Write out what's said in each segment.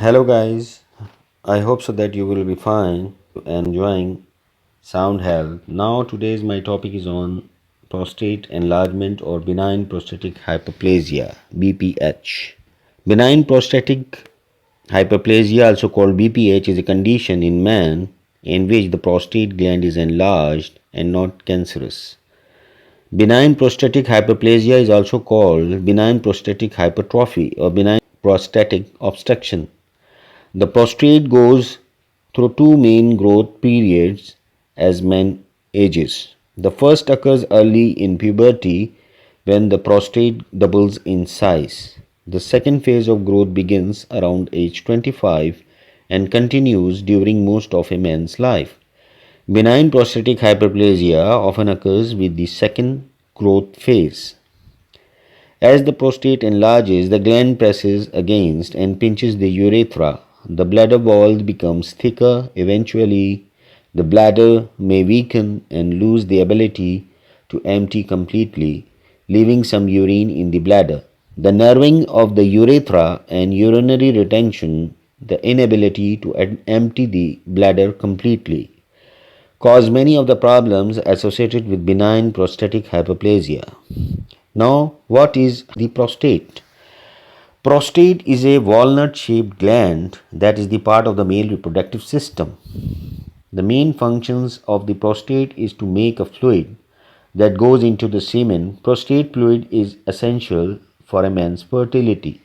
Hello guys, I hope so that you will be fine and enjoying sound health. Now today's my topic is on prostate enlargement or benign prostatic hyperplasia BPH. Benign prostatic hyperplasia, also called BPH, is a condition in man in which the prostate gland is enlarged and not cancerous. Benign prostatic hyperplasia is also called benign prostatic hypertrophy or benign prostatic obstruction. The prostate goes through two main growth periods as man ages. The first occurs early in puberty when the prostate doubles in size. The second phase of growth begins around age 25 and continues during most of a man's life. Benign prostatic hyperplasia often occurs with the second growth phase. As the prostate enlarges, the gland presses against and pinches the urethra. The bladder wall becomes thicker. Eventually, the bladder may weaken and lose the ability to empty completely, leaving some urine in the bladder. The narrowing of the urethra and urinary retention, the inability to empty the bladder completely, cause many of the problems associated with benign prostatic hyperplasia. Now, what is the prostate? Prostate is a walnut-shaped gland that is the part of the male reproductive system. The main functions of the prostate is to make a fluid that goes into the semen. Prostate fluid is essential for a man's fertility.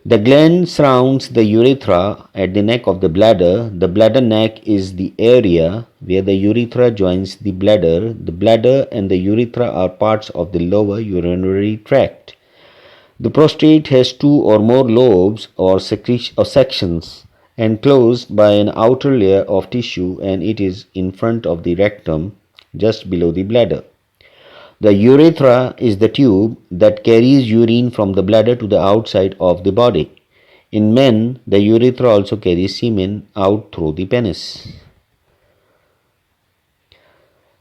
The gland surrounds the urethra at the neck of the bladder. The bladder neck is the area where the urethra joins the bladder. The bladder and the urethra are parts of the lower urinary tract. The prostate has two or more lobes or sections enclosed by an outer layer of tissue, and it is in front of the rectum just below the bladder. The urethra is the tube that carries urine from the bladder to the outside of the body. In men, the urethra also carries semen out through the penis.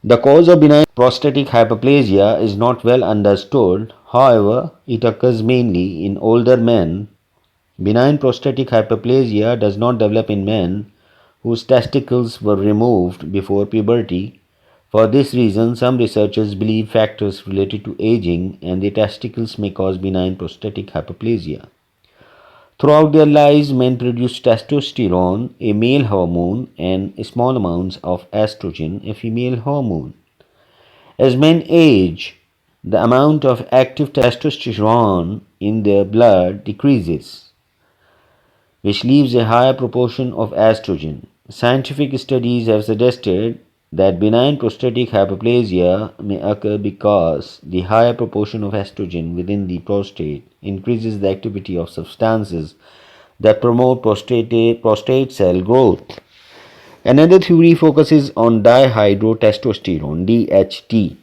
The cause of benign prostatic hyperplasia is not well understood. However, it occurs mainly in older men. Benign prostatic hyperplasia does not develop in men whose testicles were removed before puberty. For this reason, some researchers believe factors related to aging and the testicles may cause benign prostatic hyperplasia. Throughout their lives, men produce testosterone, a male hormone, and small amounts of estrogen, a female hormone. As men age, the amount of active testosterone in their blood decreases, which leaves a higher proportion of estrogen. Scientific studies have suggested that benign prostatic hyperplasia may occur because the higher proportion of estrogen within the prostate increases the activity of substances that promote prostate cell growth. Another theory focuses on dihydrotestosterone (DHT),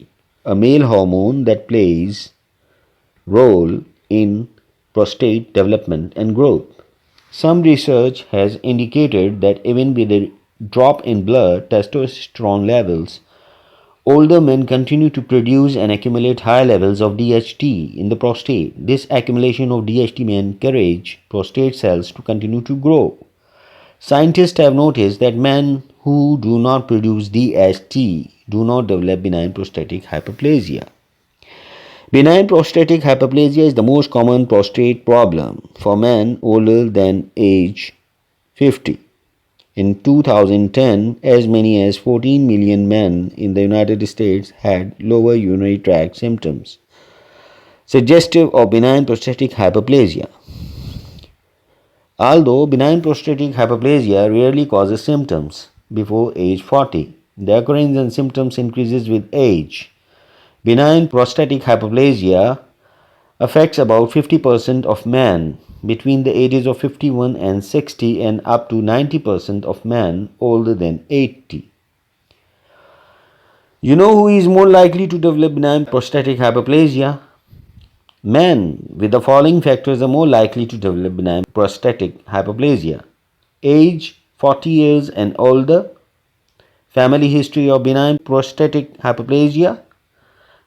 a male hormone that plays role in prostate development and growth. Some research has indicated that even with a drop in blood testosterone levels, older men continue to produce and accumulate high levels of DHT in the prostate. This accumulation of DHT may encourage prostate cells to continue to grow. Scientists have noticed that men who do not produce DHT do not develop benign prostatic hyperplasia. Benign prostatic hyperplasia is the most common prostate problem for men older than age 50. In 2010, as many as 14 million men in the United States had lower urinary tract symptoms, suggestive of benign prostatic hyperplasia. Although benign prostatic hyperplasia rarely causes symptoms before age 40, the occurrence and symptoms increases with age. Benign prostatic hyperplasia affects about 50% of men between the ages of 51 and 60 and up to 90% of men older than 80. You know who is more likely to develop benign prostatic hyperplasia? Men with the following factors are more likely to develop benign prostatic hyperplasia: age 40 years and older, family history of benign prostatic hyperplasia,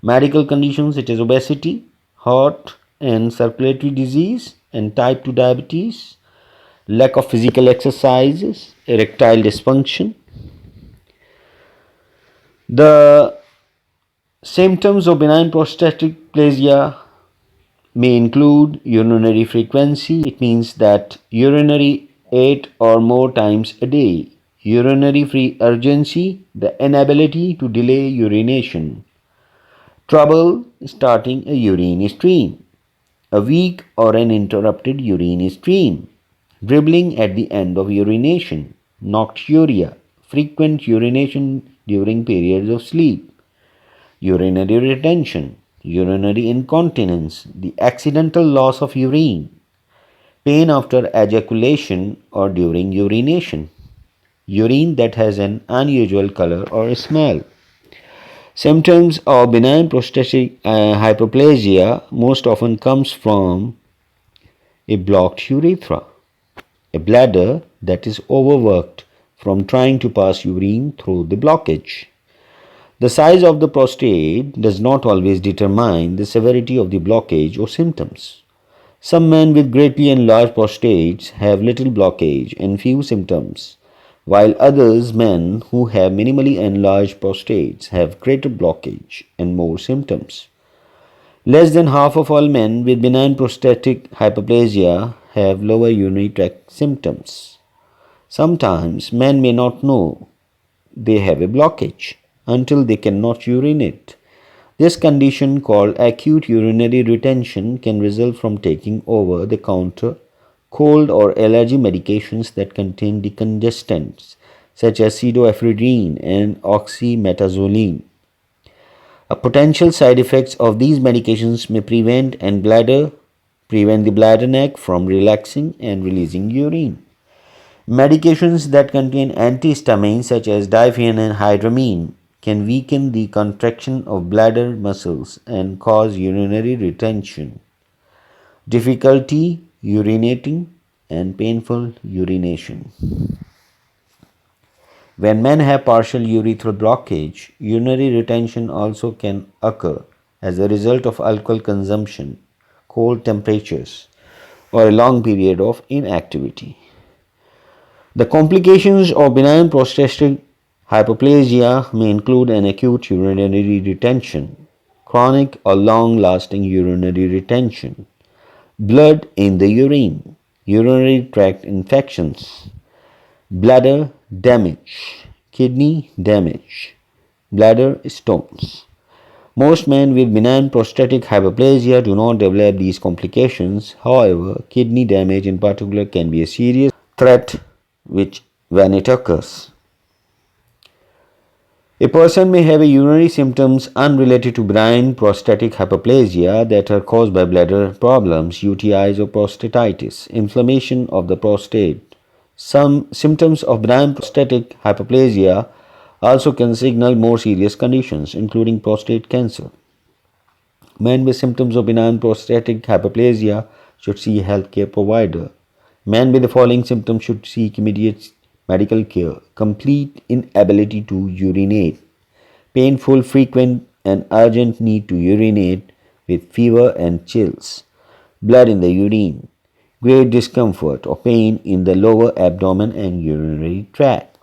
medical conditions such as obesity, heart and circulatory disease, and type 2 diabetes, lack of physical exercises, erectile dysfunction. The symptoms of benign prostatic hyperplasia may include urinary frequency. It means that urinary 8 or more times a day. Urinary free urgency, the inability to delay urination. Trouble starting a urine stream. A weak or an interrupted urine stream. Dribbling at the end of urination. Nocturia, frequent urination during periods of sleep. Urinary retention, urinary incontinence, the accidental loss of urine, pain after ejaculation or during urination, urine that has an unusual color or smell. Symptoms of benign prostatic hyperplasia most often comes from a blocked urethra, a bladder that is overworked from trying to pass urine through the blockage. The size of the prostate does not always determine the severity of the blockage or symptoms. Some men with greatly enlarged prostates have little blockage and few symptoms, while others, men who have minimally enlarged prostates, have greater blockage and more symptoms. Less than half of all men with benign prostatic hyperplasia have lower urinary tract symptoms. Sometimes men may not know they have a blockage until they cannot urinate. This condition, called acute urinary retention, can result from taking over the counter cold or allergy medications that contain decongestants such as pseudoephedrine and oxymetazoline. A potential side effects of these medications may prevent the bladder neck from relaxing and releasing urine. Medications that contain antihistamines such as diphene and hydramine can weaken the contraction of bladder muscles and cause urinary retention, difficulty urinating, and painful urination. When men have partial urethral blockage, urinary retention also can occur as a result of alcohol consumption, cold temperatures, or a long period of inactivity. The complications of benign prostatic hyperplasia may include an acute urinary retention, chronic or long-lasting urinary retention, blood in the urine, urinary tract infections, bladder damage, kidney damage, bladder stones. Most men with benign prostatic hyperplasia do not develop these complications. However, kidney damage in particular can be a serious threat when it occurs. A person may have urinary symptoms unrelated to benign prostatic hyperplasia that are caused by bladder problems, UTIs, or prostatitis, inflammation of the prostate. Some symptoms of benign prostatic hyperplasia also can signal more serious conditions, including prostate cancer. Men with symptoms of benign prostatic hyperplasia should see a healthcare provider. Men with the following symptoms should seek immediate medical care: complete inability to urinate, painful, frequent, and urgent need to urinate with fever and chills, blood in the urine, great discomfort or pain in the lower abdomen and urinary tract.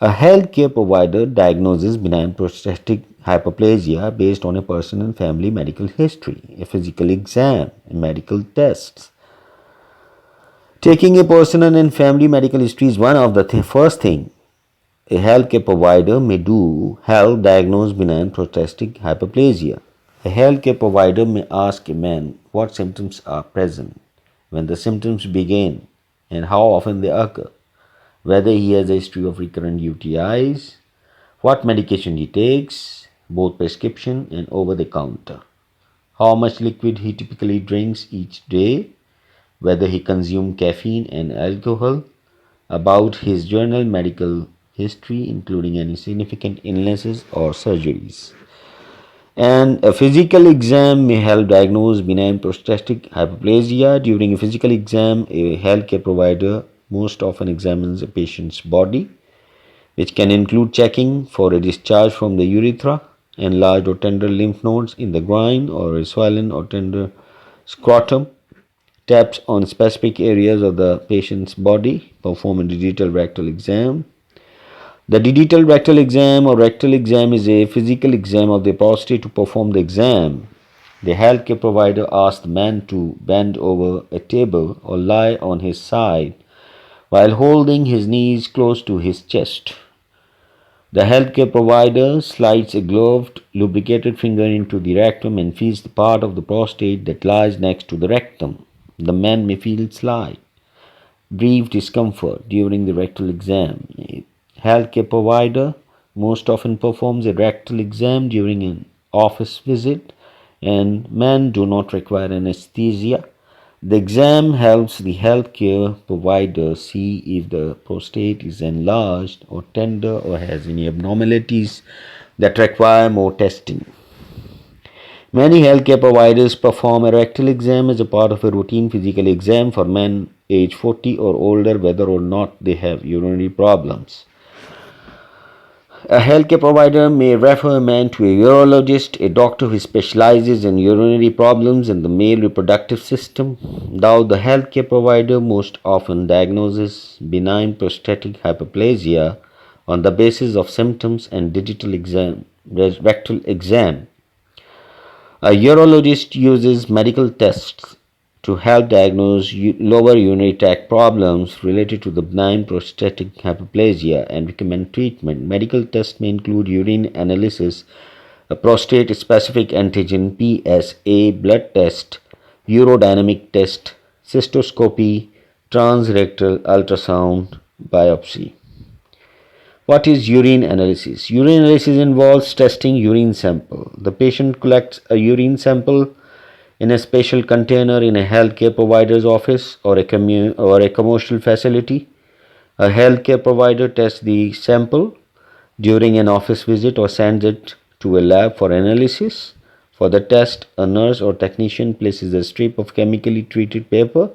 A healthcare provider diagnoses benign prostatic hyperplasia based on a person and family medical history, a physical exam, and medical tests. Taking a personal and family medical history is one of the first thing a healthcare provider may do help diagnose benign prostatic hyperplasia. A healthcare provider may ask a man what symptoms are present, when the symptoms begin, and how often they occur, whether he has a history of recurrent UTIs, what medication he takes, both prescription and over the counter, how much liquid he typically drinks each day, whether he consumes caffeine and alcohol, about his general medical history, including any significant illnesses or surgeries. And a physical exam may help diagnose benign prostatic hyperplasia. During a physical exam, a healthcare provider most often examines a patient's body, which can include checking for a discharge from the urethra, enlarged or tender lymph nodes in the groin, or a swollen or tender scrotum, taps on specific areas of the patient's body, perform a digital rectal exam. The digital rectal exam or rectal exam is a physical exam of the prostate. To perform the exam, the healthcare provider asks the man to bend over a table or lie on his side while holding his knees close to his chest. The healthcare provider slides a gloved, lubricated finger into the rectum and feels the part of the prostate that lies next to the rectum. The man may feel slight, brief discomfort during the rectal exam. A healthcare provider most often performs a rectal exam during an office visit, and men do not require anesthesia. The exam helps the healthcare provider see if the prostate is enlarged or tender or has any abnormalities that require more testing. Many healthcare providers perform a rectal exam as a part of a routine physical exam for men age 40 or older, whether or not they have urinary problems. A healthcare provider may refer a man to a urologist, a doctor who specializes in urinary problems and the male reproductive system. Though the healthcare provider most often diagnoses benign prostatic hyperplasia on the basis of symptoms and rectal exam. A urologist uses medical tests to help diagnose lower urinary tract problems related to the benign prostatic hyperplasia and recommend treatment. Medical tests may include urine analysis, a prostate-specific antigen PSA blood test, urodynamic test, cystoscopy, transrectal ultrasound, biopsy. What is urine analysis? Urine analysis involves testing urine sample. The patient collects a urine sample in a special container in a healthcare provider's office or a commercial facility. A healthcare provider tests the sample during an office visit or sends it to a lab for analysis. For the test, a nurse or technician places a strip of chemically treated paper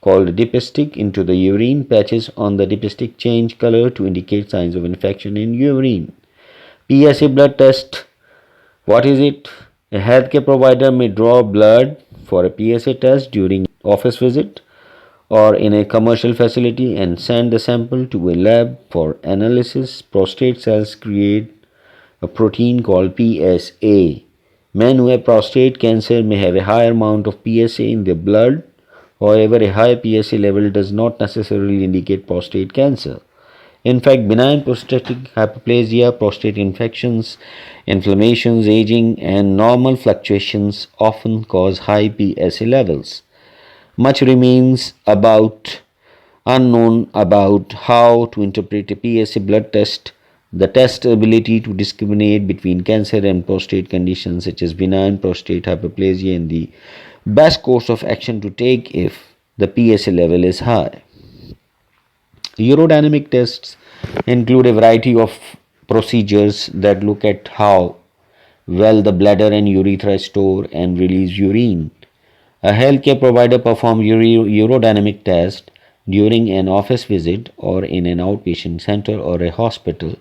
called dipstick into the urine. Patches on the dipstick change color to indicate signs of infection in urine. PSA blood test. What is it? A healthcare provider may draw blood for a PSA test during office visit or in a commercial facility and send the sample to a lab for analysis. Prostate cells create a protein called PSA. Men who have prostate cancer may have a higher amount of PSA in their blood. However, a high PSA level does not necessarily indicate prostate cancer. In fact, benign prostatic hyperplasia, prostate infections, inflammations, aging, and normal fluctuations often cause high PSA levels. Much remains unknown about how to interpret a PSA blood test. The test's ability to discriminate between cancer and prostate conditions such as benign prostate hyperplasia and the best course of action to take if the PSA level is high. Urodynamic tests include a variety of procedures that look at how well the bladder and urethra store and release urine. A healthcare provider performs urodynamic test during an office visit or in an outpatient center or a hospital.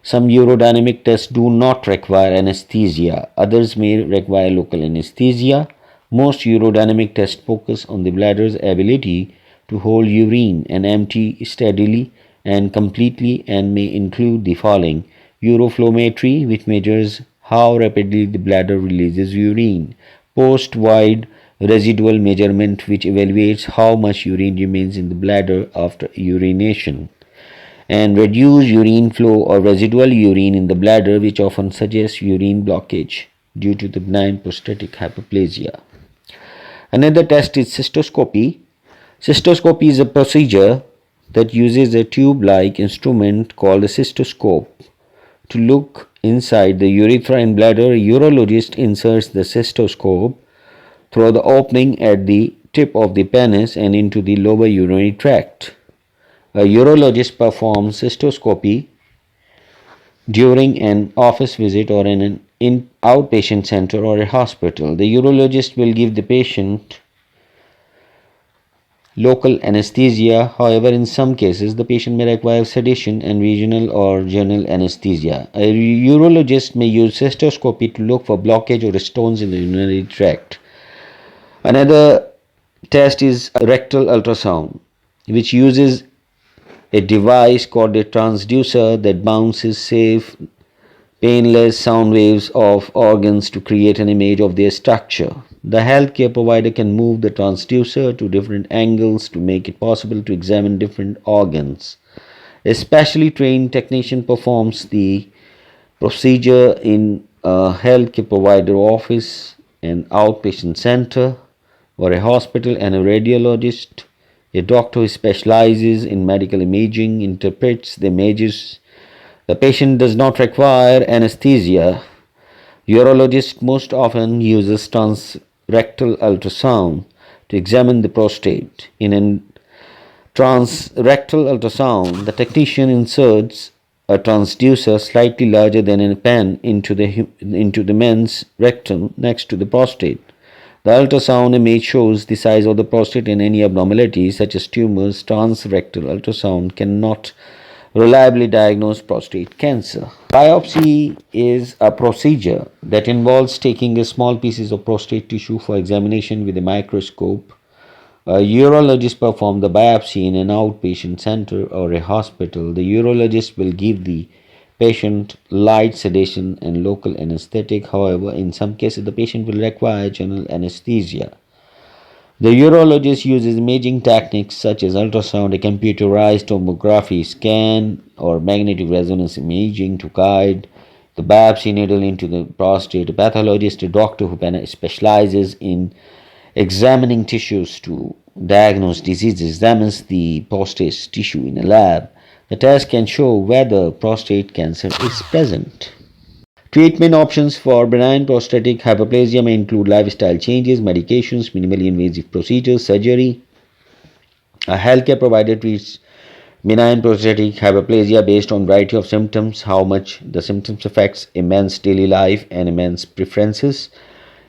Some urodynamic tests do not require anesthesia. Others may require local anesthesia. Most urodynamic tests focus on the bladder's ability to hold urine and empty steadily and completely and may include the following: uroflowmetry, which measures how rapidly the bladder releases urine; post-void residual measurement, which evaluates how much urine remains in the bladder after urination; and reduced urine flow or residual urine in the bladder, which often suggests urine blockage due to the benign prostatic hyperplasia. Another test is cystoscopy. Cystoscopy is a procedure that uses a tube-like instrument called a cystoscope to look inside the urethra and bladder. A urologist inserts the cystoscope through the opening at the tip of the penis and into the lower urinary tract. A urologist performs cystoscopy during an office visit or in an outpatient center or a hospital. The urologist will give the patient local anesthesia. However, in some cases, the patient may require sedation and regional or general anesthesia. A urologist may use cystoscopy to look for blockage or stones in the urinary tract. Another test is rectal ultrasound, which uses a device called a transducer that bounces safe, painless sound waves of organs to create an image of their structure. The healthcare provider can move the transducer to different angles to make it possible to examine different organs. A specially trained technician performs the procedure in a healthcare provider office, an outpatient center, or a hospital, and a radiologist, a doctor who specializes in medical imaging, interprets the images. The patient does not require anesthesia. Urologist most often uses transrectal ultrasound to examine the prostate. In a transrectal ultrasound, the technician inserts a transducer slightly larger than a pen into the man's rectum next to the prostate. The ultrasound image shows the size of the prostate and any abnormalities such as tumors. Transrectal ultrasound cannot reliably diagnose prostate cancer. Biopsy is a procedure that involves taking a small pieces of prostate tissue for examination with a microscope. A urologist performs the biopsy in an outpatient center or a hospital. The urologist will give the patient light sedation and local anesthetic. However, in some cases, the patient will require general anesthesia. The urologist uses imaging techniques such as ultrasound, a computerized tomography scan, or magnetic resonance imaging to guide the biopsy needle into the prostate. A pathologist, a doctor who specializes in examining tissues to diagnose diseases, examines the prostate tissue in a lab. The test can show whether prostate cancer is present. Treatment options for benign prostatic hyperplasia may include lifestyle changes, medications, minimally invasive procedures, surgery. A healthcare provider treats benign prostatic hyperplasia based on variety of symptoms, how much the symptoms affects a man's daily life and a man's preferences.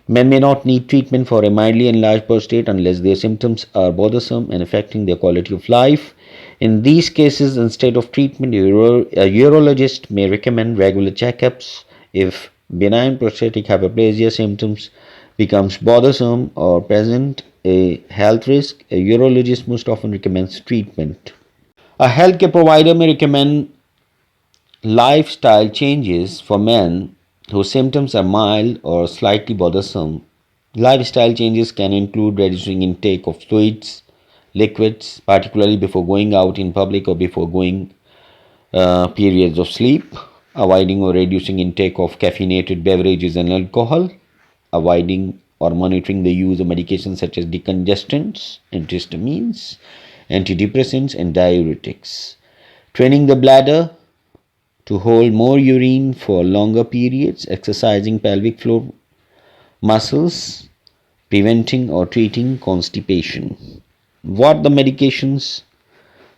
Men may not need treatment for a mildly enlarged prostate unless their symptoms are bothersome and affecting their quality of life. In these cases, instead of treatment, a urologist may recommend regular checkups. If benign prostatic hyperplasia symptoms becomes bothersome or present a health risk, a urologist most often recommends treatment. A healthcare provider may recommend lifestyle changes for men whose symptoms are mild or slightly bothersome. Lifestyle changes can include reducing intake of fluids, liquids, particularly before going out in public or before going periods of sleep, avoiding or reducing intake of caffeinated beverages and alcohol, avoiding or monitoring the use of medications such as decongestants, antihistamines, antidepressants, and diuretics, training the bladder to hold more urine for longer periods, exercising pelvic floor muscles, preventing or treating constipation. What the medications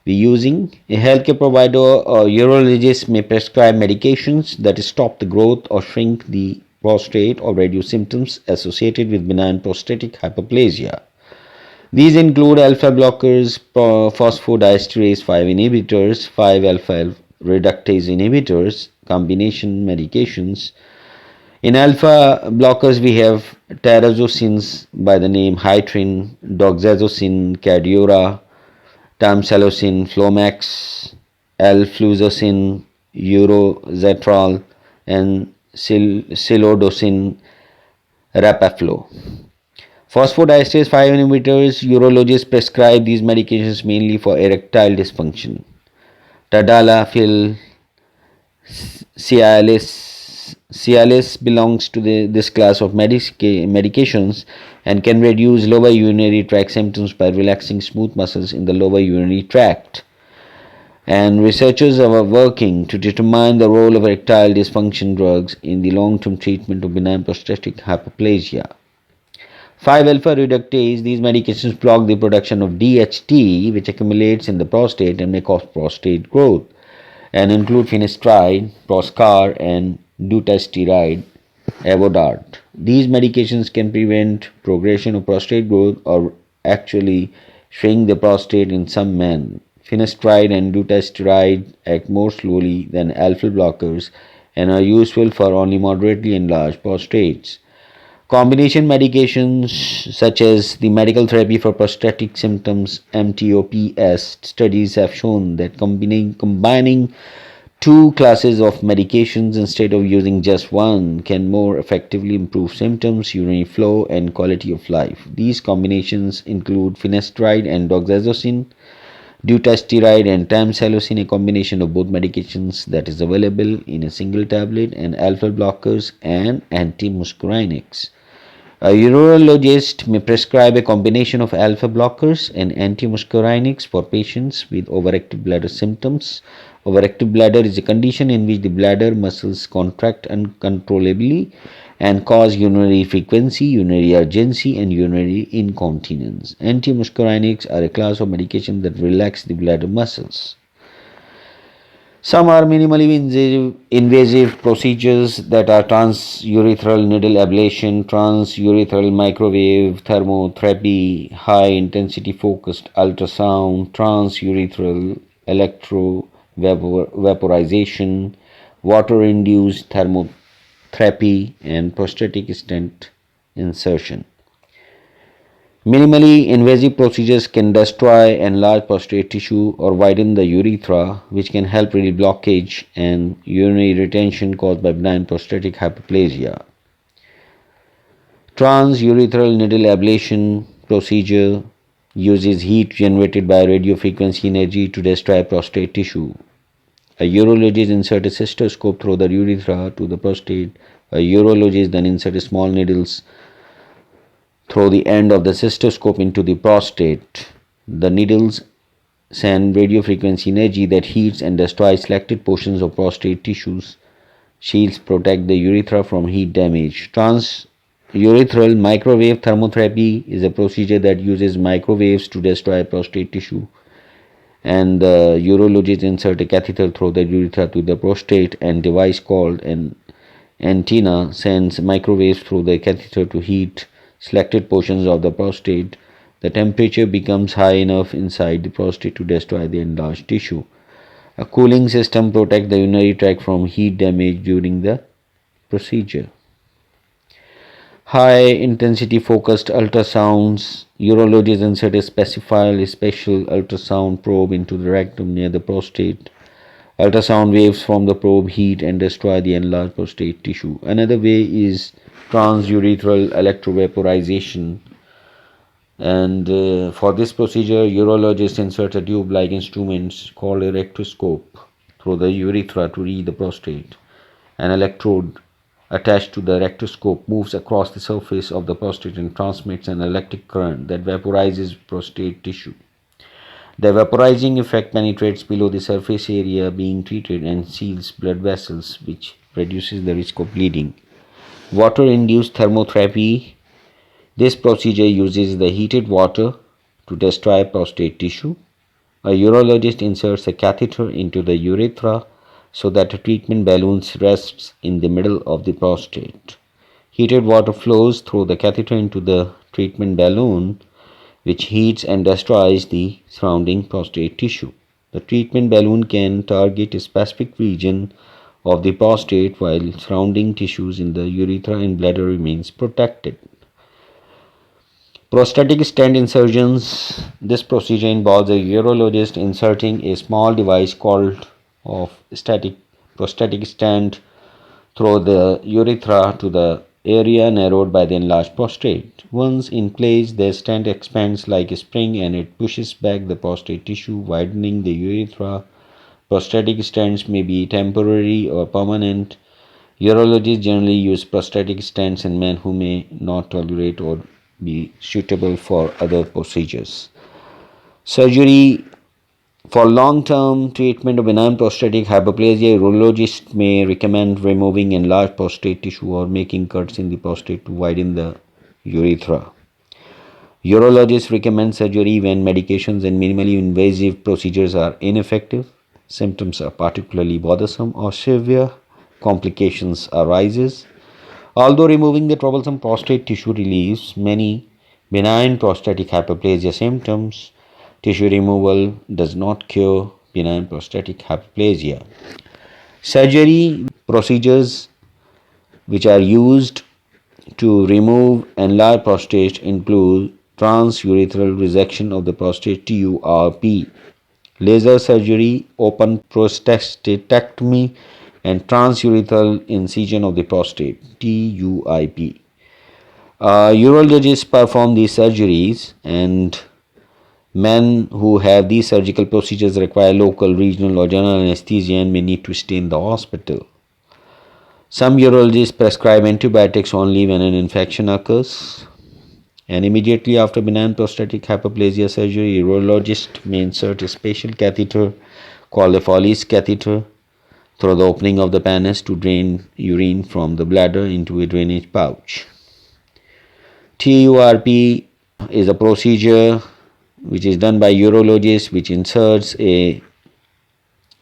we using? A healthcare provider or urologist may prescribe medications that stop the growth or shrink the prostate or reduce symptoms associated with benign prostatic hyperplasia. These include alpha blockers, phosphodiesterase 5 inhibitors, 5-alpha reductase inhibitors, combination medications. In alpha blockers, we have tazobacines by the name Hytrin, doxazocin, Cadiora, tamsulosin, Flomax, L-fluoxetine, Urozetrol, and Silodosin, Rapaflo. Phosphodiesterase 5 inhibitors, urologists prescribe these medications mainly for erectile dysfunction. Tadalafil, Cialis belongs to this class of medications and can reduce lower urinary tract symptoms by relaxing smooth muscles in the lower urinary tract. And researchers are working to determine the role of erectile dysfunction drugs in the long-term treatment of benign prostatic hyperplasia. 5-alpha reductase, these medications block the production of DHT, which accumulates in the prostate and may cause prostate growth, and include finasteride, Proscar, and dutasteride, Avodart. These medications can prevent progression of prostate growth or actually shrink the prostate in some men. Finasteride and dutasteride act more slowly than alpha blockers and are useful for only moderately enlarged prostates. Combination medications such as the medical therapy for prostatic symptoms (MTOPS) studies have shown that combining two classes of medications instead of using just one can more effectively improve symptoms, urinary flow, and quality of life. These combinations include finasteride and doxazosin, dutasteride and tamsulosin, a combination of both medications that is available in a single tablet, and alpha blockers and antimuscarinics. A urologist may prescribe a combination of alpha blockers and antimuscarinics for patients with overactive bladder symptoms. Overactive bladder is a condition in which the bladder muscles contract uncontrollably and cause urinary frequency, urinary urgency, and urinary incontinence. Antimuscarinics are a class of medication that relax the bladder muscles. Some are minimally invasive procedures that are transurethral needle ablation, transurethral microwave thermotherapy, high intensity focused ultrasound, transurethral electrovaporization, water induced thermotherapy, and prostatic stent insertion. Minimally invasive procedures can destroy enlarge prostate tissue or widen the urethra, which can help relieve blockage and urinary retention caused by benign prostatic hyperplasia. Transurethral needle ablation procedure uses heat generated by radiofrequency energy to destroy prostate tissue. A urologist inserts a cystoscope through the urethra to the prostate. A urologist then inserts small needles through the end of the cystoscope into the prostate. The needles send radiofrequency energy that heats and destroys selected portions of prostate tissues. Shields protect the urethra from heat damage. Transurethral microwave thermotherapy is a procedure that uses microwaves to destroy prostate tissue. And the urologist inserts a catheter through the urethra to the prostate, and a device called an antenna sends microwaves through the catheter to heat selected portions of the prostate. The temperature becomes high enough inside the prostate to destroy the enlarged tissue. A cooling system protects the urinary tract from heat damage during the procedure. High intensity focused ultrasounds. Urologists insert a special ultrasound probe into the rectum near the prostate. Ultrasound waves from the probe heat and destroy the enlarged prostate tissue. Another way is transurethral electrovaporization. And for this procedure, urologists insert a tube-like instrument called a rectoscope through the urethra to read the prostate. An electrode attached to the rectoscope moves across the surface of the prostate and transmits an electric current that vaporizes prostate tissue. The vaporizing effect penetrates below the surface area being treated and seals blood vessels, which reduces the risk of bleeding. Water-induced thermotherapy. This procedure uses the heated water to destroy prostate tissue. A urologist inserts a catheter into the urethra so that a treatment balloon rests in the middle of the prostate. Heated water flows through the catheter into the treatment balloon, which heats and destroys the surrounding prostate tissue. The treatment balloon can target a specific region of the prostate while surrounding tissues in the urethra and bladder remains protected. Prostatic stent insertions. This procedure involves a urologist inserting a small device called prostatic stent through the urethra to the area narrowed by the enlarged prostate. Once in place, the stent expands like a spring and it pushes back the prostate tissue, widening the urethra. Prostatic stents may be temporary or permanent. Urologists generally use prostatic stents in men who may not tolerate or be suitable for other procedures. Surgery. For long-term treatment of benign prostatic hyperplasia, urologists may recommend removing enlarged prostate tissue or making cuts in the prostate to widen the urethra. Urologists recommend surgery when medications and minimally invasive procedures are ineffective, symptoms are particularly bothersome, or severe complications arises. Although removing the troublesome prostate tissue relieves many benign prostatic hyperplasia symptoms, tissue removal does not cure benign prostatic hyperplasia. Surgery procedures which are used to remove enlarged prostate include transurethral resection of the prostate TURP, laser surgery, open prostatectomy, and transurethral incision of the prostate TUIP. Urologists perform these surgeries, and men who have these surgical procedures require local, regional, or general anesthesia and may need to stay in the hospital. Some urologists prescribe antibiotics only when an infection occurs. And immediately after benign prostatic hyperplasia surgery, urologist may insert a special catheter called a Foley's catheter through the opening of the penis to drain urine from the bladder into a drainage pouch. TURP is a procedure which is done by urologists, which inserts a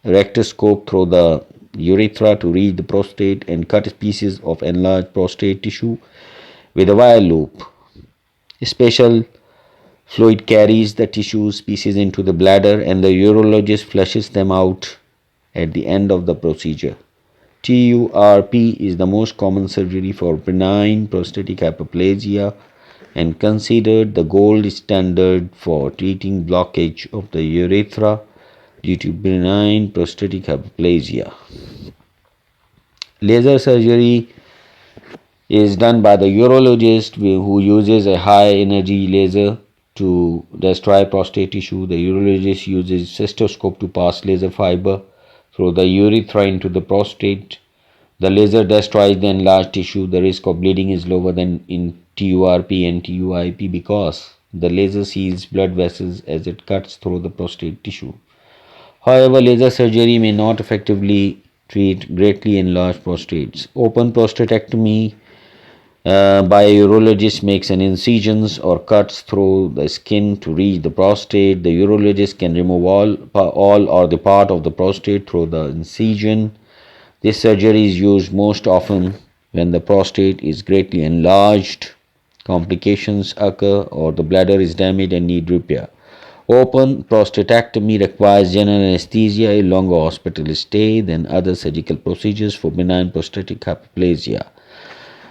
rectoscope through the urethra to reach the prostate and cut pieces of enlarged prostate tissue with a wire loop. A special fluid carries the tissue pieces into the bladder and the urologist flushes them out at the end of the procedure. TURP is the most common surgery for benign prostatic hyperplasia and considered the gold standard for treating blockage of the urethra due to benign prostatic hyperplasia. Laser surgery is done by the urologist who uses a high energy laser to destroy prostate tissue. The urologist uses cystoscope to pass laser fiber through the urethra into the prostate. The laser destroys the enlarged tissue. The risk of bleeding is lower than in TURP and TUIP because the laser seals blood vessels as it cuts through the prostate tissue. However, laser surgery may not effectively treat greatly enlarged prostates. Open prostatectomy by a urologist makes an incisions or cuts through the skin to reach the prostate. The urologist can remove all or the part of the prostate through the incision. This surgery is used most often when the prostate is greatly enlarged, complications occur, or the bladder is damaged and need repair. Open prostatectomy requires general anesthesia, a longer hospital stay than other surgical procedures for benign prostatic hyperplasia,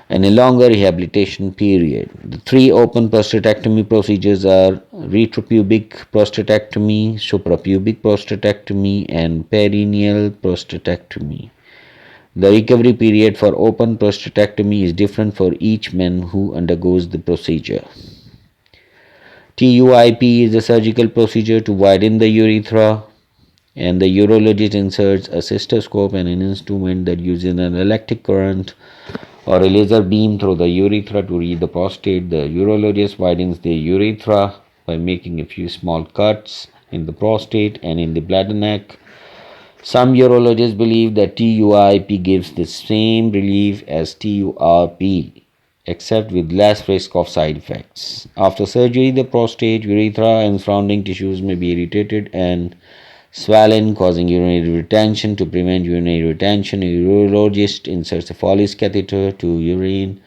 and a longer rehabilitation period. The three open prostatectomy procedures are retropubic prostatectomy, suprapubic prostatectomy, and perineal prostatectomy. The recovery period for open prostatectomy is different for each man who undergoes the procedure. TUIP is a surgical procedure to widen the urethra, and the urologist inserts a cystoscope and an instrument that uses an electric current or a laser beam through the urethra to reach the prostate. The urologist widens the urethra by making a few small cuts in the prostate and in the bladder neck. Some urologists believe that TUIP gives the same relief as TURP, except with less risk of side effects. After surgery, the prostate, urethra, and surrounding tissues may be irritated and swollen, causing urinary retention. To prevent urinary retention, a urologist inserts a Foley's catheter to urine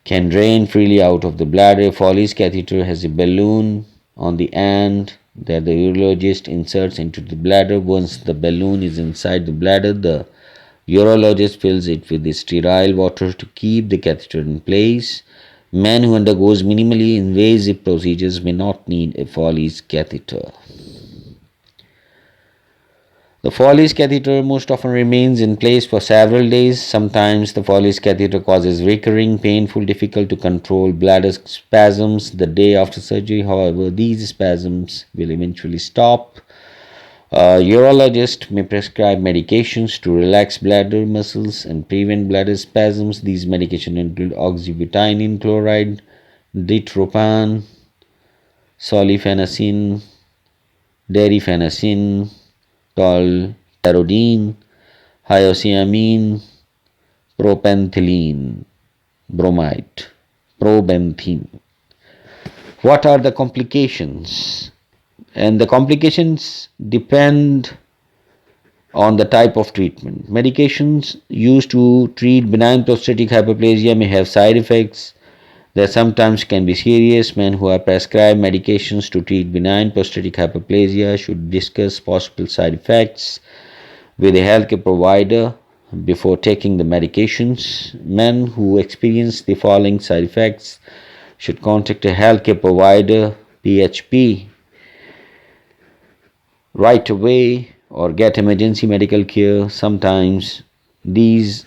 can drain freely out of the bladder. Foley's catheter has a balloon on the end that the urologist inserts into the bladder. Once the balloon is inside the bladder, the urologist fills it with sterile water to keep the catheter in place. Men who undergoes minimally invasive procedures may not need a Foley's catheter. The Foley's catheter most often remains in place for several days. Sometimes the Foley's catheter causes recurring, painful, difficult to control bladder spasms the day after surgery. However, these spasms will eventually stop. Urologists may prescribe medications to relax bladder muscles and prevent bladder spasms. These medications include oxybutynin chloride, ditropan, solifenacin, derifenacin, tolterodine, hyoscyamine, propenthyline, bromide, probenthine. What are the complications? And the complications depend on the type of treatment. Medications used to treat benign prostatic hyperplasia may have side effects that sometimes can be serious. Men who are prescribed medications to treat benign prostatic hyperplasia should discuss possible side effects with a healthcare provider. before taking the medications. Men who experience the following side effects should contact a healthcare provider, PHP, right away or get emergency medical care. Sometimes these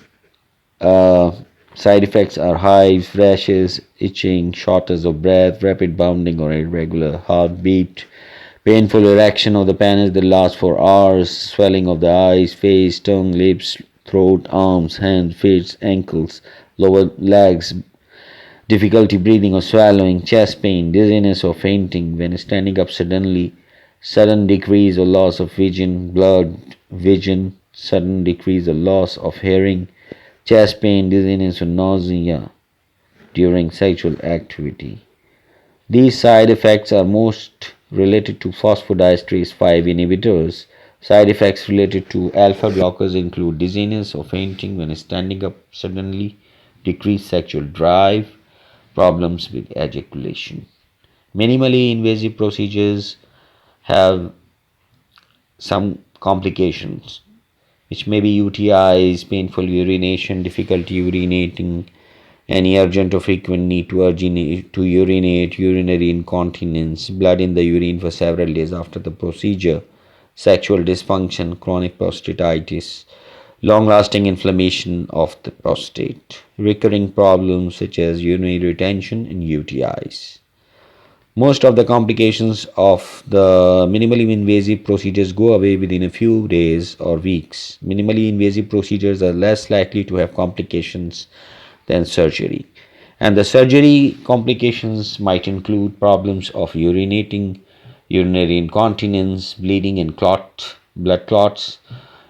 uh, side effects are hives, rashes, itching, shortness of breath, rapid bounding or irregular heartbeat, painful erection of the penis that lasts for hours, swelling of the eyes, face, tongue, lips, throat, arms, hands, feet, ankles, lower legs, difficulty breathing or swallowing, chest pain, dizziness or fainting when standing up suddenly, sudden decrease or loss of vision, blurred vision, sudden decrease or loss of hearing, chest pain, dizziness or nausea during sexual activity. These side effects are most related to phosphodiesterase 5 inhibitors. Side effects related to alpha blockers include dizziness or fainting when standing up suddenly, decreased sexual drive, problems with ejaculation. Minimally invasive procedures have some complications, which may be UTIs, painful urination, difficulty urinating, any urgent or frequent need to urinate, urinary incontinence, blood in the urine for several days after the procedure, sexual dysfunction, chronic prostatitis, long lasting inflammation of the prostate, recurring problems such as urinary retention and UTIs. Most of the complications of the minimally invasive procedures go away within a few days or weeks. Minimally invasive procedures are less likely to have complications than surgery. And the surgery complications might include problems of urinating, urinary incontinence, bleeding and blood clots,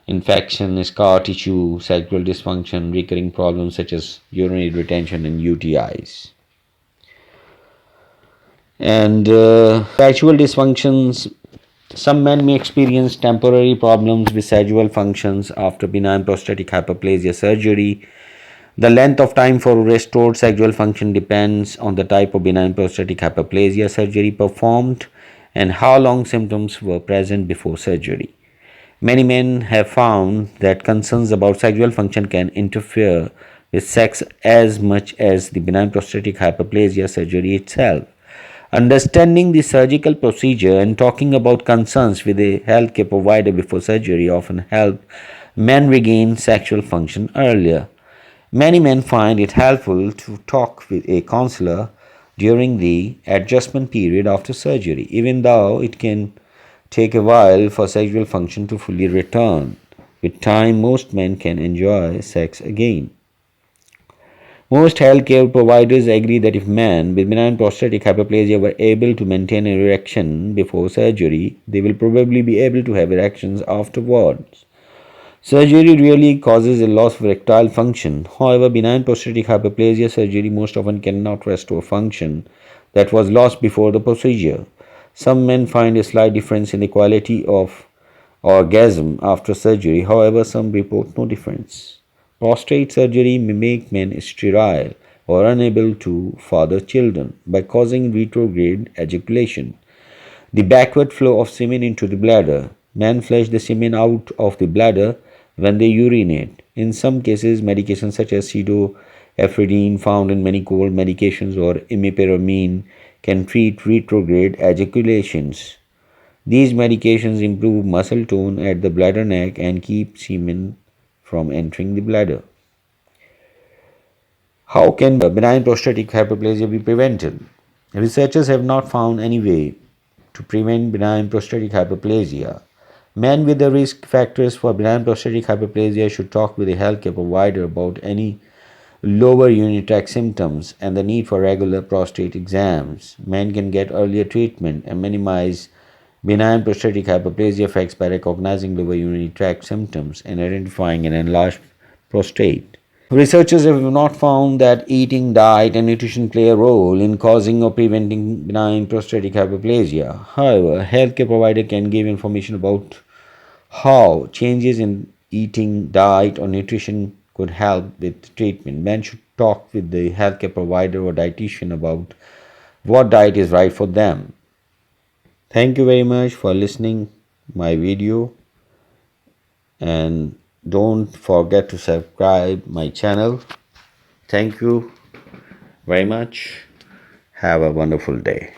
infection, scar tissue, sexual dysfunction, recurring problems such as urinary retention and UTIs. And sexual dysfunctions. Some men may experience temporary problems with sexual functions after benign prostatic hyperplasia surgery. The length of time for restored sexual function depends on the type of benign prostatic hyperplasia surgery performed and how long symptoms were present before surgery. Many men have found that concerns about sexual function can interfere with sex as much as the benign prostatic hyperplasia surgery itself. Understanding the surgical procedure and talking about concerns with a healthcare provider before surgery often help men regain sexual function earlier. Many men find it helpful to talk with a counselor during the adjustment period after surgery, even though it can take a while for sexual function to fully return. With time, most men can enjoy sex again. Most healthcare providers agree that if men with benign prostatic hyperplasia were able to maintain an erection before surgery, they will probably be able to have erections afterwards. Surgery really causes a loss of erectile function. However, benign prostatic hyperplasia surgery most often cannot restore function that was lost before the procedure. Some men find a slight difference in the quality of orgasm after surgery. However, some report no difference. Prostate surgery may make men sterile or unable to father children by causing retrograde ejaculation. The backward flow of semen into the bladder. Men flush the semen out of the bladder when they urinate. In some cases, medications such as pseudoephedrine found in many cold medications or imipramine can treat retrograde ejaculations. These medications improve muscle tone at the bladder neck and keep semen from entering the bladder. How can benign prostatic hyperplasia be prevented? Researchers have not found any way to prevent benign prostatic hyperplasia. Men with the risk factors for benign prostatic hyperplasia should talk with a healthcare provider about any lower urinary tract symptoms and the need for regular prostate exams. Men can get earlier treatment and minimize benign prostatic hyperplasia effects by recognizing lower urinary tract symptoms and identifying an enlarged prostate. Researchers have not found that eating, diet, and nutrition play a role in causing or preventing benign prostatic hyperplasia. However, a healthcare provider can give information about how changes in eating, diet, or nutrition could help with treatment. Men should talk with the healthcare provider or dietitian about what diet is right for them. Thank you very much for listening my video, and don't forget to subscribe my channel. Thank you very much. Have a wonderful day.